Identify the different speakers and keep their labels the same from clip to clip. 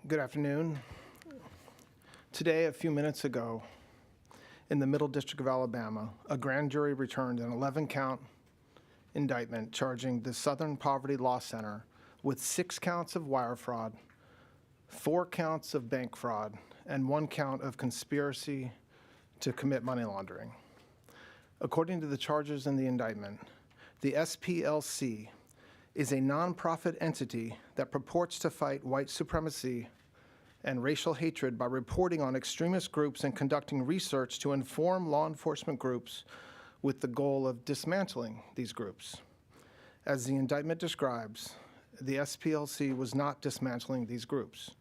Speaker 1: Good afternoon. Today, a few minutes ago, in the Middle District of Alabama, a grand jury returned an 11-count indictment charging the Southern Poverty Law Center with 6 counts of wire fraud, 4 counts of bank fraud, and 1 count of conspiracy to commit money laundering. According to the charges in the indictment, the SPLC is a nonprofit entity that purports to fight white supremacy and racial hatred by reporting on extremist groups and conducting research to inform law enforcement groups with the goal of dismantling these groups. As the indictment describes, the SPLC was not dismantling these groups.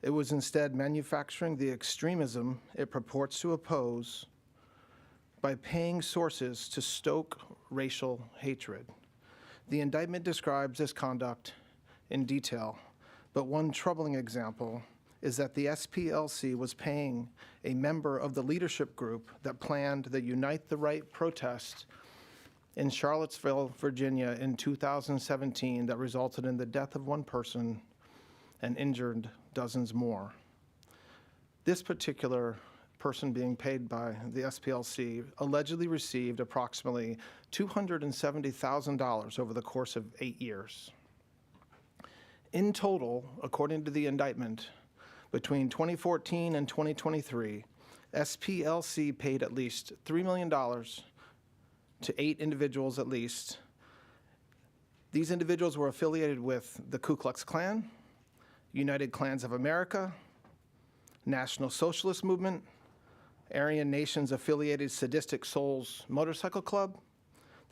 Speaker 1: It was instead manufacturing the extremism it purports to oppose by paying sources to stoke racial hatred. The indictment describes this conduct in detail, but one troubling example is that the SPLC was paying a member of the leadership group that planned the Unite the Right protest in Charlottesville, Virginia in 2017 that resulted in the death of 1 person and injured dozens more. This particular person being paid by the SPLC allegedly received approximately $270,000 over the course of 8 years. In total, according to the indictment, between 2014 and 2023, SPLC paid at least $3 million to 8 individuals at least. These individuals were affiliated with the Ku Klux Klan, United Klans of America, National Socialist Movement, Aryan Nations affiliated Sadistic Souls Motorcycle Club,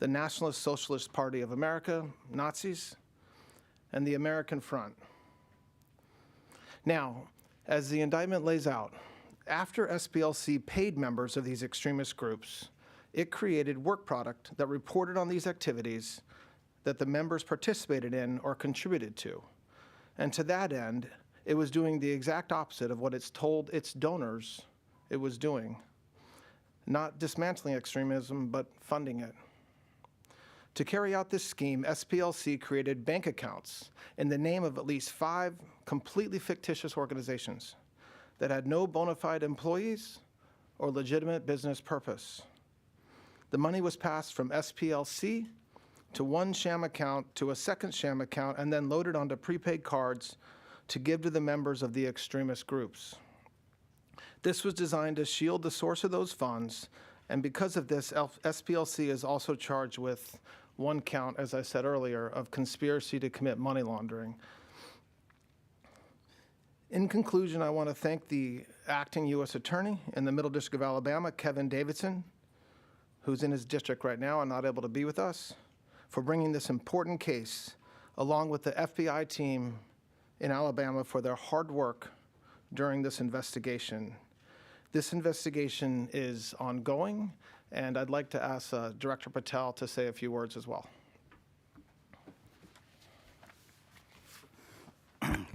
Speaker 1: the Nationalist Socialist Party of America, Nazis, and the American Front. Now, as the indictment lays out, after SPLC paid members of these extremist groups, it created work product that reported on these activities that the members participated in or contributed to. And to that end, it was doing the exact opposite of what it's told its donors it was doing. Not dismantling extremism, but funding it. To carry out this scheme, SPLC created bank accounts in the name of at least 5 completely fictitious organizations that had no bona fide employees or legitimate business purpose. The money was passed from SPLC to one sham account to a second sham account and then loaded onto prepaid cards to give to the members of the extremist groups. This was designed to shield the source of those funds, and because of this, SPLC is also charged with 1 count, as I said earlier, of conspiracy to commit money laundering. In conclusion, I want to thank the acting U.S. Attorney in the Middle District of Alabama, Kevin Davidson, who's in his district right now and not able to be with us, for bringing this important case, along with the FBI team in Alabama for their hard work during this investigation. This investigation is ongoing, and I'd like to ask Director Patel to say a few words as well.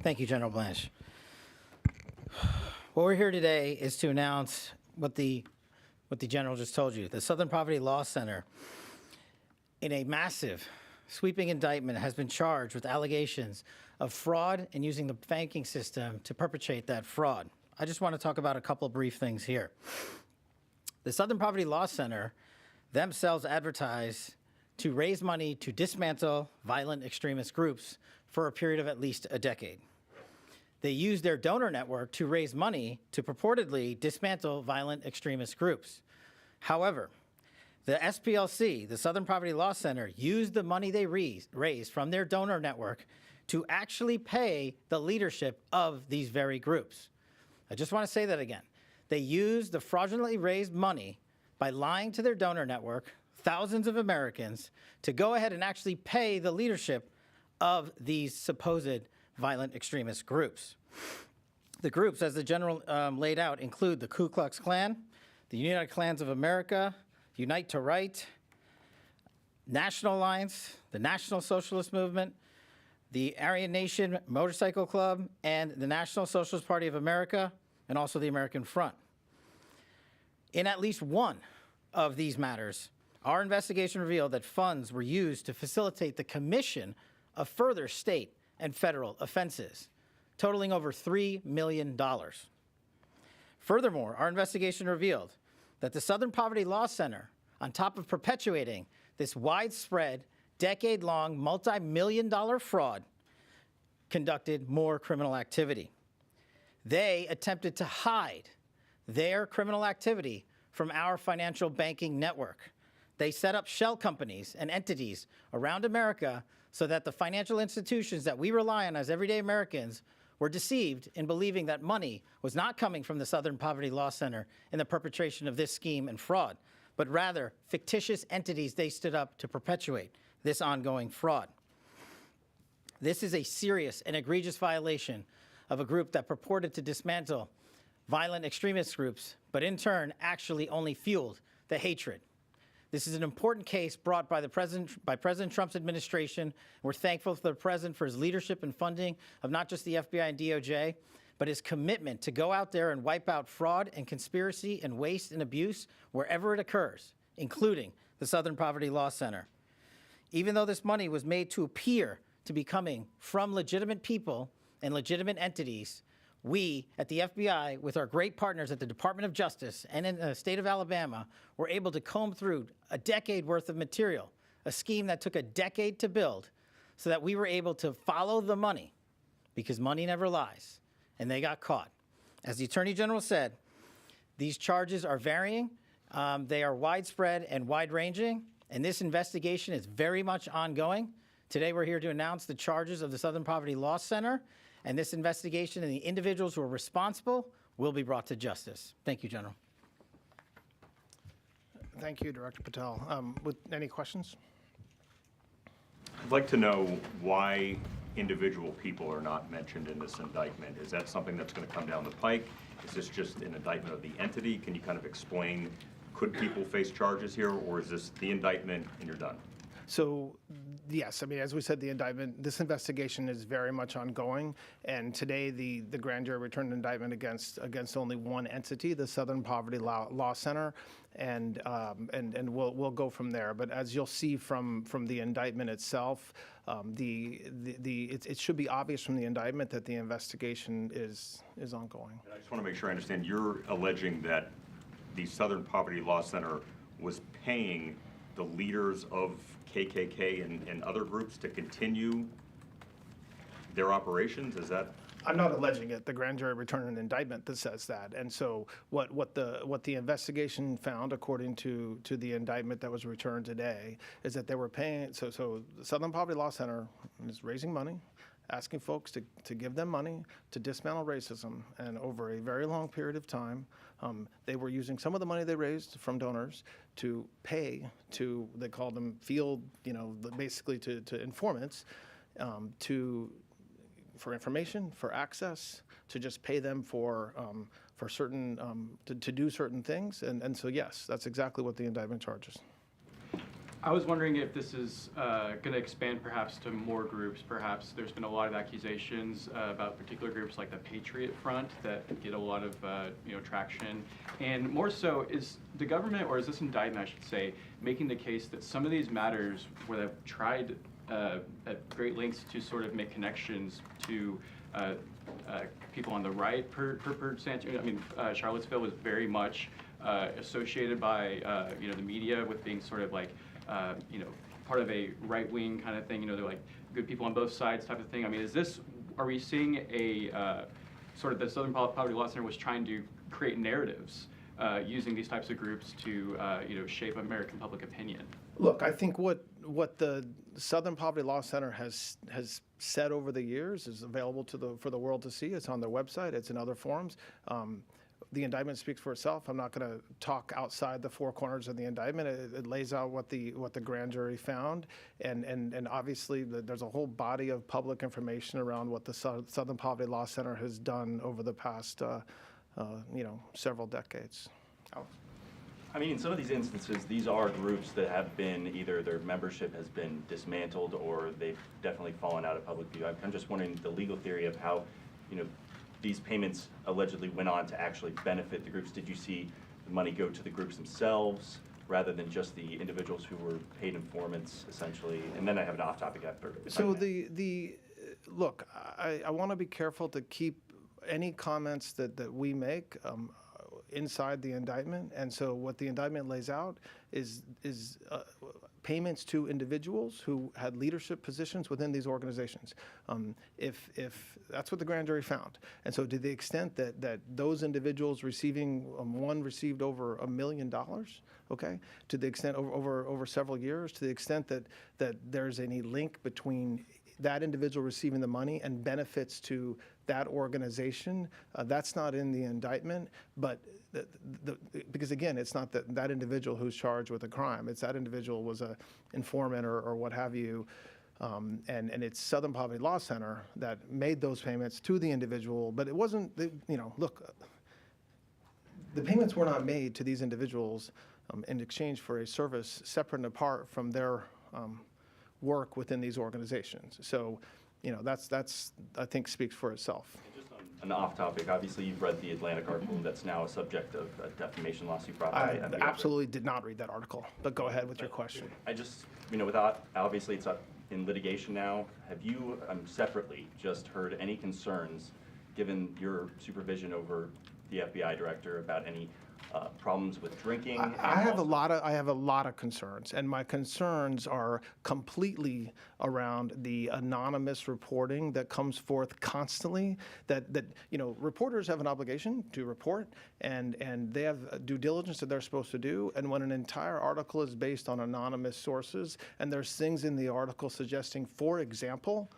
Speaker 2: Thank you, General Blanche. What we're here today is to announce what the General just told you. The Southern Poverty Law Center, in a massive, sweeping indictment, has been charged with allegations of fraud and using the banking system to perpetrate that fraud. I just want to talk about a couple of brief things here. The Southern Poverty Law Center themselves advertise to raise money to dismantle violent extremist groups for a period of at least a decade. They use their donor network to raise money to purportedly dismantle violent extremist groups. However, the SPLC, the Southern Poverty Law Center, used the money they raised from their donor network to actually pay the leadership of these very groups. I just want to say that again. They used the fraudulently raised money by lying to their donor network, thousands of Americans, to go ahead and actually pay the leadership of these supposed violent extremist groups. The groups, as the General laid out, include the Ku Klux Klan, the United Klans of America, Unite to Right, National Alliance, the National Socialist Movement, the Aryan Nation Motorcycle Club, and the National Socialist Party of America, and also the American Front. In at least one of these matters, our investigation revealed that funds were used to facilitate the commission of further state and federal offenses. totaling over $3 million. Furthermore, our investigation revealed that the Southern Poverty Law Center, on top of perpetuating this widespread, decade-long, multi-million-dollar fraud, conducted more criminal activity. They attempted to hide their criminal activity from our financial banking network. They set up shell companies and entities around America so that the financial institutions that we rely on as everyday Americans were deceived in believing that money was not coming from the Southern Poverty Law Center in the perpetration of this scheme and fraud, but rather fictitious entities they stood up to perpetuate this ongoing fraud. This is a serious and egregious violation of a group that purported to dismantle violent extremist groups, but in turn actually only fueled the hatred. This is an important case brought by President Trump's administration. We're thankful for the president for his leadership and funding of not just the FBI and DOJ, but his commitment to go out there and wipe out fraud and conspiracy and waste and abuse wherever it occurs, including the Southern Poverty Law Center. Even though this money was made to appear to be coming from legitimate people and legitimate entities, we at the FBI, with our great partners at the Department of Justice and in the state of Alabama, were able to comb through a decade worth of material, a scheme that took a decade to build, so that we were able to follow the money, because money never lies, and they got caught. As the Attorney General said, these charges are varying, they are widespread and wide-ranging, and this investigation is very much ongoing. Today we're here to announce the charges of the Southern Poverty Law Center, and this investigation and the individuals who are responsible will be brought to justice. Thank you, General.
Speaker 1: Thank you, Director Patel. With any questions?
Speaker 3: I'd like to know why individual people are not mentioned in this indictment. Is that something that's going to come down the pike? Is this just an indictment of the entity? Can you kind of explain, could people face charges here, or is this the indictment and you're done?
Speaker 1: So, yes, I mean, as we said, the indictment, this investigation is very much ongoing, and today the grand jury returned an indictment against only one entity, the Southern Poverty Law Center, and we'll go from there. But as you'll see from the indictment itself, it should be obvious from the indictment that the investigation is ongoing.
Speaker 3: And I just want to make sure I understand. You're alleging that the Southern Poverty Law Center was paying the leaders of KKK and other groups to continue their operations? Is that?
Speaker 1: I'm not alleging it. The grand jury returned an indictment that says that. And so what the investigation found, according to the indictment that was returned today, is that they were paying. So the Southern Poverty Law Center is raising money, asking folks to give them money to dismantle racism. And over a very long period of time, they were using some of the money they raised from donors to pay to, they called them field, basically to informants, for information, for access, to just pay them for certain, to do certain things. And so, yes, that's exactly what the indictment charges.
Speaker 4: I was wondering if this is going to expand perhaps to more groups. Perhaps there's been a lot of accusations about particular groups like the Patriot Front that get a lot of traction. And more so, is the government, or is this indictment, I should say, making the case that some of these matters where they've tried at great lengths to sort of make connections to people on the right, Charlottesville was very much associated by the media with being sort of like part of a right-wing kind of thing, they're like good people on both sides type of thing. I mean, are we seeing a sort of the Southern Poverty Law Center was trying to create narratives using these types of groups to shape American public opinion?
Speaker 1: Look, I think what the Southern Poverty Law Center has said over the years is available for the world to see. It's on their website. It's in other forums. The indictment speaks for itself. I'm not going to talk outside the four corners of the indictment. It lays out what the grand jury found, and obviously there's a whole body of public information around what the Southern Poverty Law Center has done over the past several decades. Alex?
Speaker 5: I mean, in some of these instances, these are groups that have been either their membership has been dismantled or they've definitely fallen out of public view. I'm just wondering the legal theory of how, these payments allegedly went on to actually benefit the groups. Did you see the money go to the groups themselves rather than just the individuals who were paid informants, essentially? And then I have an off-topic after.
Speaker 1: So look, I want to be careful to keep any comments that we make inside the indictment. And so what the indictment lays out is payments to individuals who had leadership positions within these organizations. If that's what the grand jury found. And so to the extent that those individuals receiving, one received over $1 million, okay, to the extent over several years, to the extent that there's any link between that individual receiving the money and benefits to that organization, that's not in the indictment. But because again, it's not that individual who's charged with a crime. It's that individual was a informant or what have you. And it's Southern Poverty Law Center that made those payments to the individual. But it wasn't, look, the payments were not made to these individuals in exchange for a service separate and apart from their work within these organizations. So, that's I think speaks for itself.
Speaker 5: Just on an off topic, obviously you've read the Atlantic article that's now a subject of a defamation lawsuit brought by.
Speaker 1: I absolutely did not read that article, but go ahead with your question.
Speaker 5: I just, without, obviously it's up in litigation now, have you separately just heard any concerns, given your supervision over the FBI director, about any problems with drinking?
Speaker 1: I have a lot of concerns, and my concerns are completely around the anonymous reporting that comes forth constantly. That reporters have an obligation to report, and they have due diligence that they're supposed to do. And when an entire article is based on anonymous sources, and there's things in the article suggesting, for example,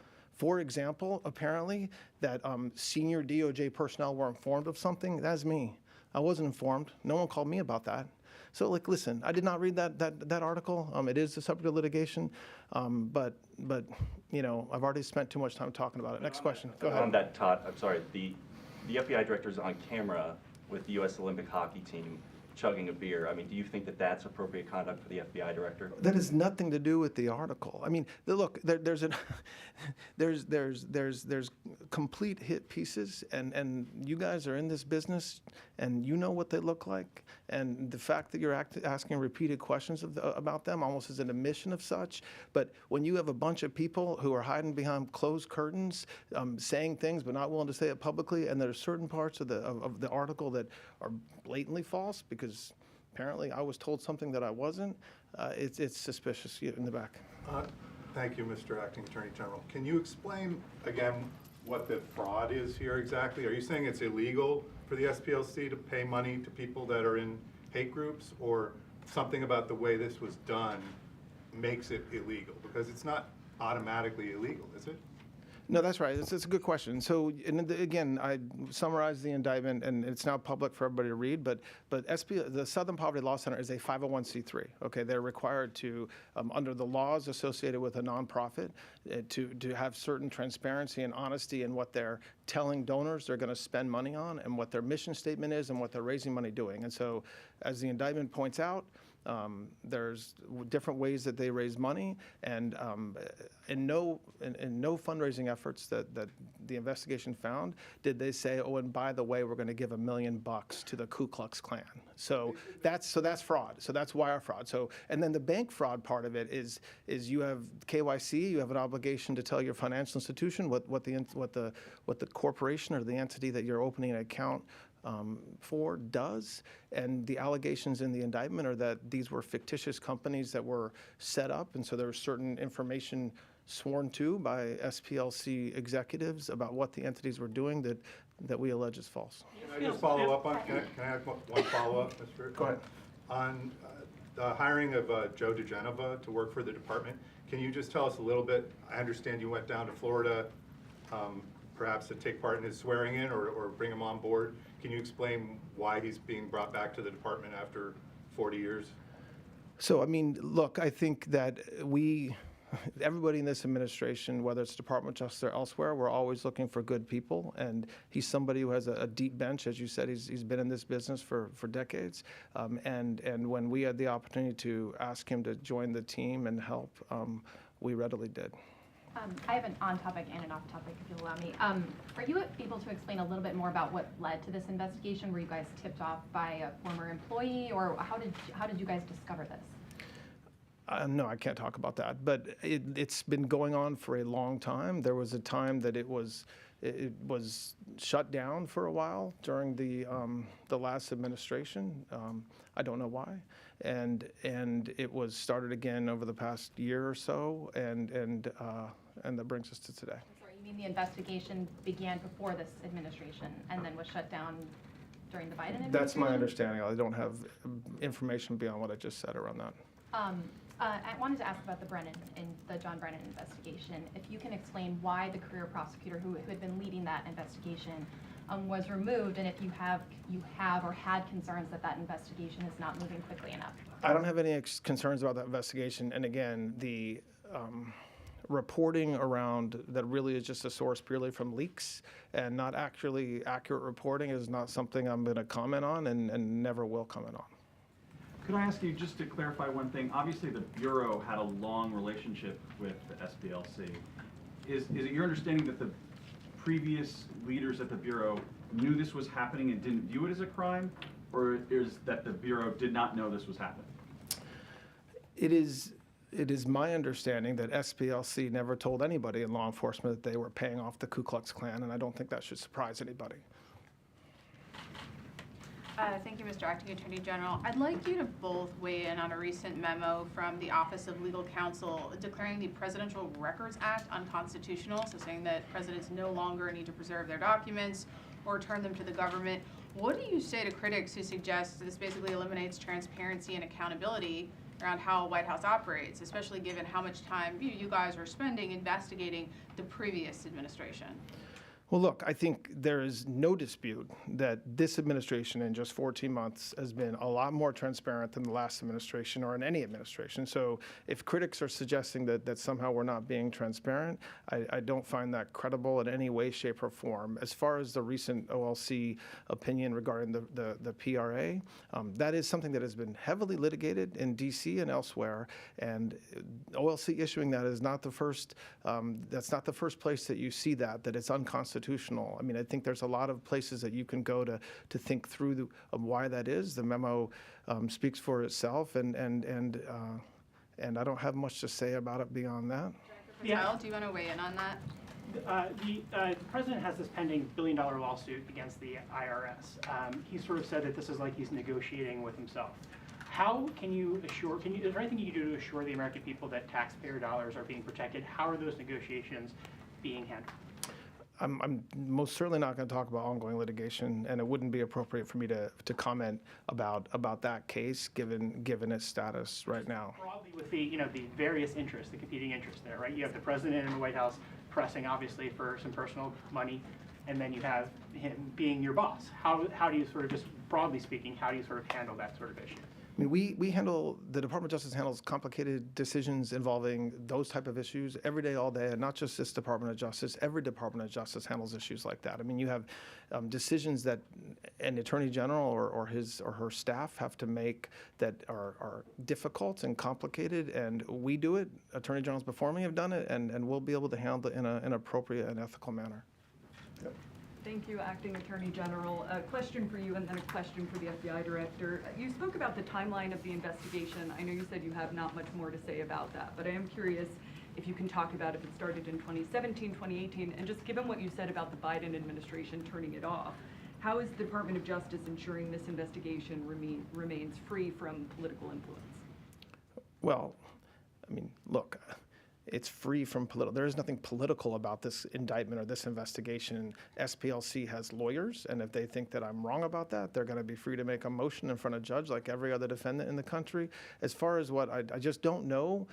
Speaker 1: apparently that senior DOJ personnel were informed of something, that's me. I wasn't informed. No one called me about that. So, listen, I did not read that article. It is the subject of litigation, but I've already spent too much time talking about it. Next question. Go ahead.
Speaker 5: On that, Todd, I'm sorry. The FBI director is on camera with the U.S. Olympic hockey team chugging a beer. I mean, do you think that that's appropriate conduct for the FBI director?
Speaker 1: That has nothing to do with the article. I mean, look, there's complete hit pieces, and you guys are in this business, and you know what they look like, and the fact that you're asking repeated questions about them almost as an admission of such. But when you have a bunch of people who are hiding behind closed curtains, saying things but not willing to say it publicly, and there's certain parts of the article that are blatantly false because apparently I was told something that I wasn't, it's suspicious. In the back.
Speaker 6: Thank you, Mr. Acting Attorney General. Can you explain again what the fraud is here exactly? Are you saying it's illegal for the SPLC to pay money to people that are in hate groups, or something about the way this was done makes it illegal? Because it's not automatically illegal, is it?
Speaker 1: No, that's right. It's a good question. So, again, I summarized the indictment, and it's now public for everybody to read. But the Southern Poverty Law Center is a 501c3. Okay, they're required to, under the laws associated with a nonprofit, to have certain transparency and honesty in what they're telling donors they're going to spend money on, and what their mission statement is, and what they're raising money doing. And so, as the indictment points out, there's different ways that they raise money, and in no fundraising efforts that the investigation found did they say, oh, and by the way, we're going to give $1 million to the Ku Klux Klan. So that's fraud. So that's wire fraud. So, and then the bank fraud part of it is you have KYC, you have an obligation to tell your financial institution what the corporation or the entity that you're opening an account for does, and the allegations in the indictment are that these were fictitious companies that were set up, and so there was certain information sworn to by SPLC executives about what the entities were doing that we allege is false.
Speaker 6: Can I just follow up on? Can I have one follow up, Mr.
Speaker 1: Go ahead.
Speaker 6: On the hiring of Joe DeGenova to work for the department, can you just tell us a little bit? I understand you went down to Florida, perhaps to take part in his swearing in or bring him on board. Can you explain why he's being brought back to the department after 40 years?
Speaker 1: So, I mean, look, I think that everybody in this administration, whether it's Department of Justice or elsewhere, we're always looking for good people. And he's somebody who has a deep bench. As you said, he's been in this business for decades. And when we had the opportunity to ask him to join the team and help, we readily did.
Speaker 7: I have an on-topic and an off-topic, if you'll allow me. Are you able to explain a little bit more about what led to this investigation? Were you guys tipped off by a former employee, or how did you guys discover this?
Speaker 1: No, I can't talk about that, but it's been going on for a long time. There was a time that it was shut down for a while during the last administration. I don't know why, and it was started again over the past year or so, and that brings us to today.
Speaker 7: I'm sorry, you mean the investigation began before this administration and then was shut down during the Biden administration?
Speaker 1: That's my understanding. I don't have information beyond what I just said around that.
Speaker 7: I wanted to ask about the John Brennan investigation. If you can explain why the career prosecutor who had been leading that investigation was removed, and if you have or had concerns that investigation is not moving quickly enough.
Speaker 1: I don't have any concerns about that investigation. And again, the reporting around that really is just a source purely from leaks and not actually accurate reporting is not something I'm going to comment on and never will comment on.
Speaker 8: Could I ask you just to clarify one thing? Obviously, the Bureau had a long relationship with the SPLC. Is it your understanding that the previous leaders at the Bureau knew this was happening and didn't view it as a crime? Or is that the Bureau did not know this was happening?
Speaker 1: It is my understanding that SPLC never told anybody in law enforcement that they were paying off the Ku Klux Klan, and I don't think that should surprise anybody.
Speaker 9: Thank you, Mr. Acting Attorney General. I'd like you to both weigh in on a recent memo from the Office of Legal Counsel declaring the Presidential Records Act unconstitutional, so saying that presidents no longer need to preserve their documents or return them to the government. What do you say to critics who suggest this basically eliminates transparency and accountability around how White House operates, especially given how much time you guys are spending investigating the previous administration?
Speaker 1: Well, look, I think there is no dispute that this administration in just 14 months has been a lot more transparent than the last administration or in any administration. So if critics are suggesting that somehow we're not being transparent, I don't find that credible in any way, shape, or form. As far as the recent OLC opinion regarding the PRA, that is something that has been heavily litigated in D.C. and elsewhere, and OLC issuing that is not the first, that's not the first place that you see that it's unconstitutional. I mean, I think there's a lot of places that you can go to think through why that is. The memo speaks for itself, and I don't have much to say about it beyond that.
Speaker 9: Patel, do you want to weigh in on that?
Speaker 10: The president has this pending billion-dollar lawsuit against the IRS. He sort of said that this is like he's negotiating with himself. How can you assure, is there anything you can do to assure the American people that taxpayer dollars are being protected? How are those negotiations being handled?
Speaker 1: I'm most certainly not going to talk about ongoing litigation, and it wouldn't be appropriate for me to comment about that case given its status right now.
Speaker 10: Broadly, with the the various interests, the competing interests there, right? You have the president and the White House pressing obviously for some personal money, and then you have him being your boss. How do you sort of, just broadly speaking, how do you sort of handle that sort of issue?
Speaker 1: I mean, the Department of Justice handles complicated decisions involving those type of issues every day, all day, and not just this Department of Justice. Every Department of Justice handles issues like that. I mean, you have decisions that an Attorney General or his or her staff have to make that are difficult and complicated, and we do it. Attorney Generals before me have done it, and we'll be able to handle it in an appropriate and ethical manner. Yep.
Speaker 11: Thank you, Acting Attorney General. A question for you and then a question for the FBI Director. You spoke about the timeline of the investigation. I know you said you have not much more to say about that, but I am curious if you can talk about if it started in 2017, 2018, and just given what you said about the Biden administration turning it off, how is the Department of Justice ensuring this investigation remains free from political influence?
Speaker 1: Well, I mean, look, it's free from political. There is nothing political about this indictment or this investigation. SPLC has lawyers, and if they think that I'm wrong about that, they're going to be free to make a motion in front of a judge like every other defendant in the country. As far as what I just don't know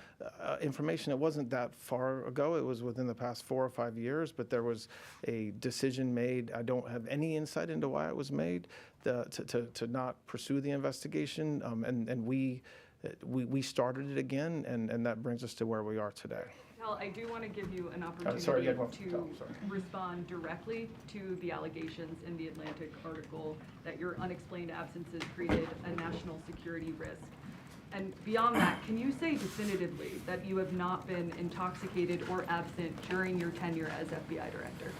Speaker 1: information. It wasn't that far ago. It was within the past 4 or 5 years, but there was a decision made. I don't have any insight into why it was made to not pursue the investigation, and we started it again, and that brings us to where we are today.
Speaker 11: Hal, I do want to give you an opportunity to respond directly to the allegations in the Atlantic article that your unexplained absences created a national security risk. And beyond that, can you say definitively that you have not been intoxicated or absent during your tenure as FBI Director?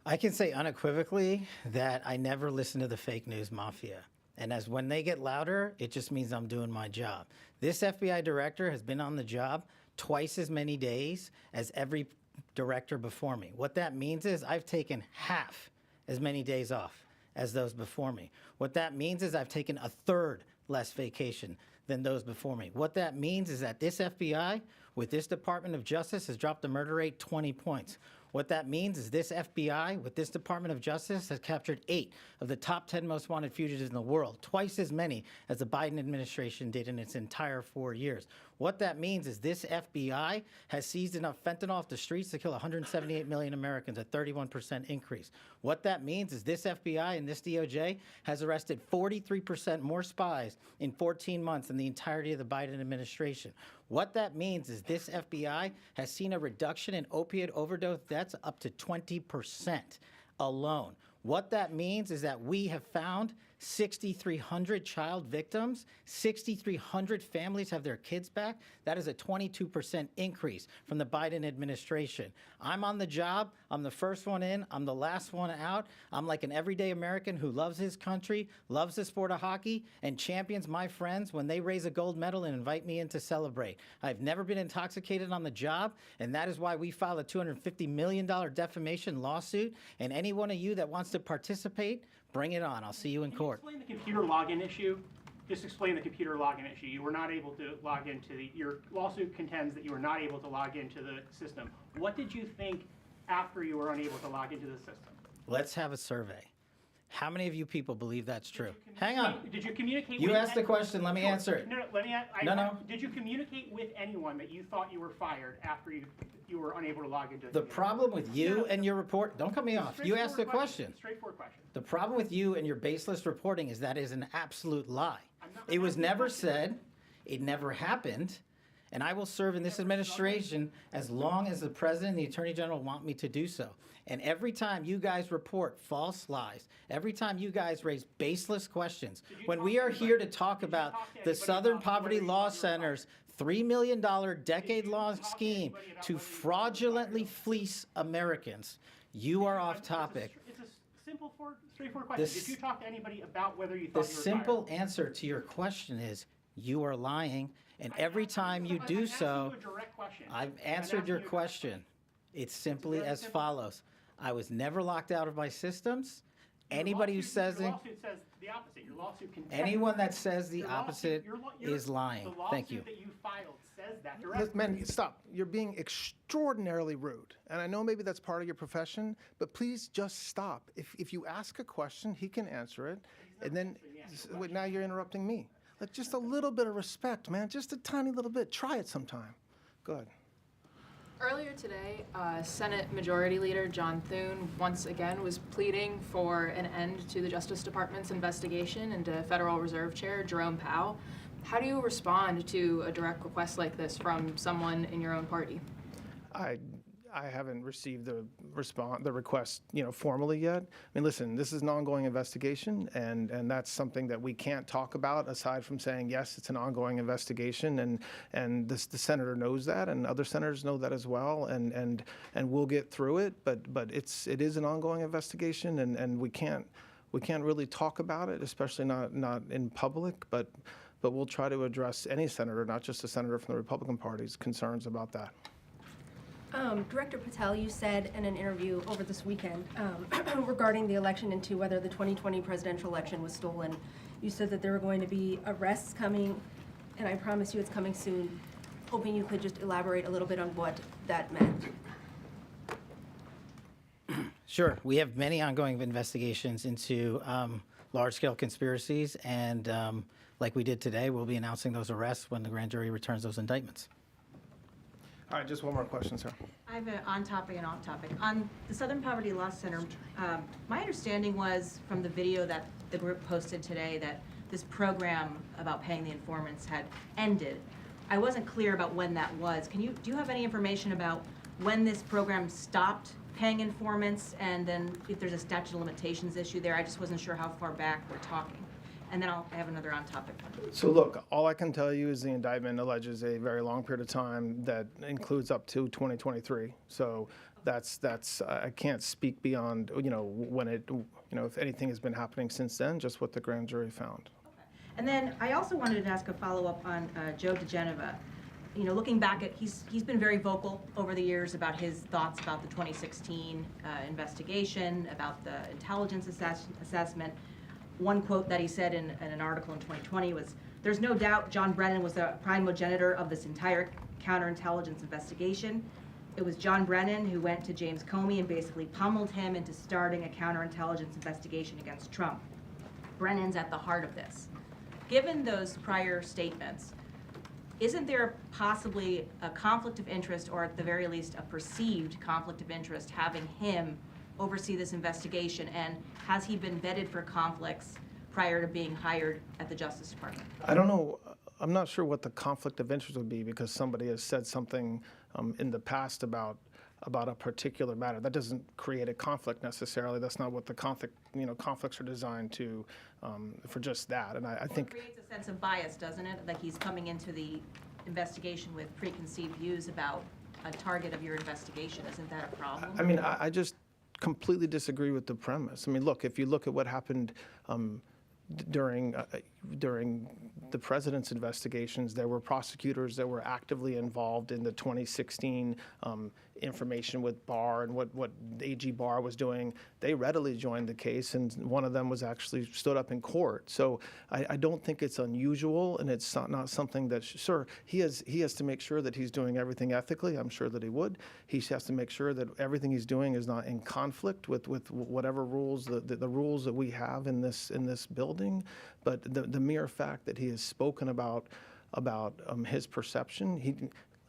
Speaker 2: I can say unequivocally that I never listened to the fake news mafia. And as when they get louder, it just means I'm doing my job. This FBI director has been on the job twice as many days as every director before me. What that means is I've taken half as many days off as those before me. What that means is I've taken a third less vacation than those before me. What that means is that this FBI with this Department of Justice has dropped the murder rate 20 points. What that means is this FBI with this Department of Justice has captured 8 of the top 10 most wanted fugitives in the world, twice as many as the Biden administration did in its entire 4 years. What that means is this FBI has seized enough fentanyl off the streets to kill 178 million Americans, a 31% increase. What that means is this FBI and this DOJ has arrested 43% more spies in 14 months than the entirety of the Biden administration. What that means is this FBI has seen a reduction in opiate overdose deaths up to 20% alone. What that means is that we have found 6,300 child victims, 6,300 families have their kids back. That is a 22% increase from the Biden administration. I'm on the job. I'm the first one in. I'm the last one out. I'm like an everyday American who loves his country, loves the sport of hockey, and champions my friends when they raise a gold medal and invite me in to celebrate. I've never been intoxicated on the job, and that is why we filed a $250 million defamation lawsuit. And any one of you that wants to participate, bring it on. I'll see you in court.
Speaker 10: Explain the computer login issue. Just explain the computer login issue. You were not able to log into your lawsuit contends that you were not able to log into the system. What did you think after you were unable to log into the system?
Speaker 2: Let's have a survey. How many of you people believe that's true? Hang on.
Speaker 10: Did you communicate
Speaker 2: You
Speaker 10: with
Speaker 2: asked the question. Let me
Speaker 10: Sure.
Speaker 2: answer it.
Speaker 10: No, let me.
Speaker 2: No.
Speaker 10: Did you communicate with anyone that you thought you were fired after you were unable to log into
Speaker 2: The
Speaker 10: computer?
Speaker 2: problem with you and your report, don't cut me off. You asked the question.
Speaker 10: Straightforward question.
Speaker 2: The problem with you and your baseless reporting is that is an absolute lie.
Speaker 10: not-
Speaker 2: It was never said, it never happened, and I will serve in this administration as long as the president and the attorney general want me to do so. And every time you guys report false lies, every time you guys raise baseless questions, when we are here to talk about the Southern Poverty Law Center's $3 million decade-long scheme to fraudulently fleece Americans, you are off topic.
Speaker 10: It's a simple, straightforward question.
Speaker 2: This-
Speaker 10: Did you talk to anybody about whether you
Speaker 2: The
Speaker 10: thought you were fired?
Speaker 2: simple answer to your question is you are lying, and every time you do so,
Speaker 10: I'm asking you a direct question.
Speaker 2: I've
Speaker 10: I'm
Speaker 2: answered your
Speaker 10: asking you a
Speaker 2: question. It's simply
Speaker 10: very
Speaker 2: as
Speaker 10: simple.
Speaker 2: follows. I was never locked out of my systems. Anybody who says
Speaker 10: your
Speaker 2: it,
Speaker 10: lawsuit says the opposite. Your lawsuit contains.
Speaker 2: anyone that says the
Speaker 10: Your lawsuit-
Speaker 2: opposite
Speaker 10: your-
Speaker 2: is lying.
Speaker 10: The
Speaker 2: Thank you.
Speaker 10: lawsuit that you filed says that
Speaker 1: Look,
Speaker 10: directly.
Speaker 1: man, stop. You're being extraordinarily rude. And I know maybe that's part of your profession, but please just stop. If you ask a question, he can answer it. And then, wait, now you're interrupting me. Like, just a little bit of respect, man. Just a tiny little bit. Try it sometime. Go ahead.
Speaker 12: Earlier today, Senate Majority Leader John Thune once again was pleading for an end to the Justice Department's investigation into Federal Reserve Chair Jerome Powell. How do you respond to a direct request like this from someone in your own party?
Speaker 1: I haven't received the request, formally yet. I mean, listen, this is an ongoing investigation, and that's something that we can't talk about aside from saying, yes, it's an ongoing investigation, and the senator knows that, and other senators know that as well, and we'll get through it, but it is an ongoing investigation, and we can't really talk about it, especially not in public, but we'll try to address any senator, not just a senator from the Republican Party's concerns about that.
Speaker 13: Director Patel, you said in an interview over this weekend regarding the election into whether the 2020 presidential election was stolen, you said that there were going to be arrests coming, and I promise you it's coming soon. Hoping you could just elaborate a little bit on what that meant.
Speaker 2: Sure. We have many ongoing investigations into large-scale conspiracies, and like we did today, we'll be announcing those arrests when the grand jury returns those indictments.
Speaker 1: All right, just one more question, sir.
Speaker 14: I have an on-topic and off-topic. On the Southern Poverty Law Center, my understanding was from the video that the group posted today that this program about paying the informants had ended. I wasn't clear about when that was. Do you have any information about when this program stopped paying informants, and then if there's a statute of limitations issue there? I just wasn't sure how far back we're talking. And then I have another on-topic one.
Speaker 1: So look, all I can tell you is the indictment alleges a very long period of time that includes up to 2023. So that's I can't speak beyond, when it, if anything has been happening since then, just what the grand jury found.
Speaker 14: And then I also wanted to ask a follow-up on Joe DeGeneva. Looking back at, he's been very vocal over the years about his thoughts about the 2016 investigation, about the intelligence assessment. One quote that he said in an article in 2020 was, "There's no doubt John Brennan was the primogenitor of this entire counterintelligence investigation. It was John Brennan who went to James Comey and basically pummeled him into starting a counterintelligence investigation against Trump. Brennan's at the heart of this." Given those prior statements, isn't there possibly a conflict of interest, or at the very least a perceived conflict of interest, having him oversee this investigation? And has he been vetted for conflicts prior to being hired at the Justice Department?
Speaker 1: I don't know. I'm not sure what the conflict of interest would be because somebody has said something in the past about a particular matter. That doesn't create a conflict necessarily. That's not what the conflicts are designed to, for just that. And I think
Speaker 14: It creates a sense of bias, doesn't it? Like he's coming into the investigation with preconceived views about a target of your investigation. Isn't that a problem?
Speaker 1: I mean, I just completely disagree with the premise. I mean, look, if you look at what happened during the president's investigations, there were prosecutors that were actively involved in the 2016 information with Barr and what AG Barr was doing. They readily joined the case, and one of them was actually stood up in court. So I don't think it's unusual, and it's not something that, sure, he has to make sure that he's doing everything ethically. I'm sure that he would. He has to make sure that everything he's doing is not in conflict with whatever rules, the rules that we have in this building. But the mere fact that he has spoken about his perception,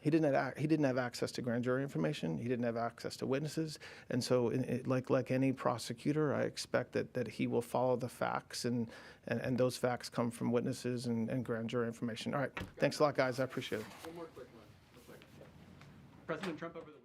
Speaker 1: he didn't have access to grand jury information. He didn't have access to witnesses, and so like any prosecutor, I expect that he will follow the facts, and those facts come from witnesses and grand jury information. All right, thanks a lot, guys. I appreciate it.
Speaker 4: One more quick one. Real quick. President Trump over the